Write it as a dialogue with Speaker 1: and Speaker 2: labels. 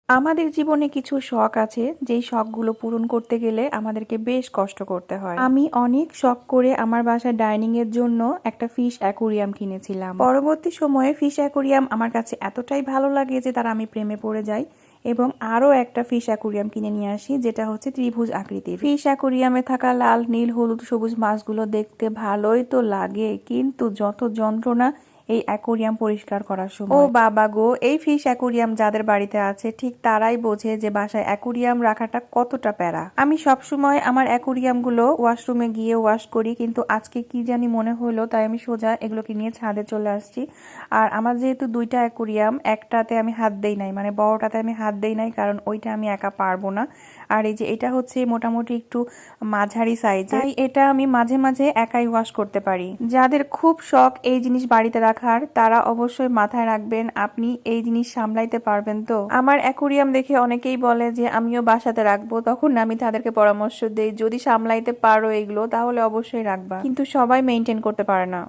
Speaker 1: আমাদের জীবনে কিছু শখ আছে যেই শখগুলো পূরণ করতে গেলে আমাদেরকে বেশ কষ্ট করতে হয়। আমি অনেক শখ করে আমার বাসায় ডাইনিং এর জন্য একটা ফিশ অ্যাকুরিয়াম কিনেছিলাম। পরবর্তী সময়ে ফিশ অ্যাকুরিয়াম আমার কাছে এতটাই ভালো লাগে যে তার আমি প্রেমে পড়ে যাই এবং আরো একটা ফিশ অ্যাকুরিয়াম কিনে নিয়ে আসি, যেটা হচ্ছে ত্রিভুজ আকৃতির। ফিশ অ্যাকুরিয়ামে থাকা লাল, নীল, হলুদ, সবুজ মাছগুলো দেখতে ভালোই তো লাগে, কিন্তু যত যন্ত্রণা এই অ্যাকোরিয়াম পরিষ্কার করার সময়। ও বাবা গো, এই ফিশ অ্যাকোরিয়াম যাদের বাড়িতে আছে ঠিক তারাই বোঝে যে বাসায় অ্যাকোরিয়াম রাখাটা কতটা প্যারা। আমি সবসময় আমার অ্যাকোরিয়ামগুলো ওয়াশরুমে গিয়ে ওয়াশ করি, কিন্তু আজকে কি জানি মনে হলো তাই আমি সোজা এগুলোকে নিয়ে ছাদে চলে আসছি। আর আমার যেহেতু দুইটা অ্যাকোরিয়াম, একটাতে আমি হাত দেই নাই, মানে বড়টাতে আমি হাত দেই নাই, কারণ ওইটা আমি একা পারবো না। আর এই যে এটা হচ্ছে মোটামুটি একটু মাঝারি সাইজ, তাই এটা আমি মাঝে মাঝে একাই ওয়াশ করতে পারি। যাদের খুব শখ এই জিনিস বাড়িতে রাখার, তারা অবশ্যই মাথায় রাখবেন আপনি এই জিনিস সামলাইতে পারবেন তো। আমার অ্যাকুরিয়াম দেখে অনেকেই বলে যে আমিও বাসাতে রাখবো, তখন আমি তাদেরকে পরামর্শ দেই যদি সামলাইতে পারো এগুলো তাহলে অবশ্যই রাখবা, কিন্তু সবাই মেনটেন করতে পারে না।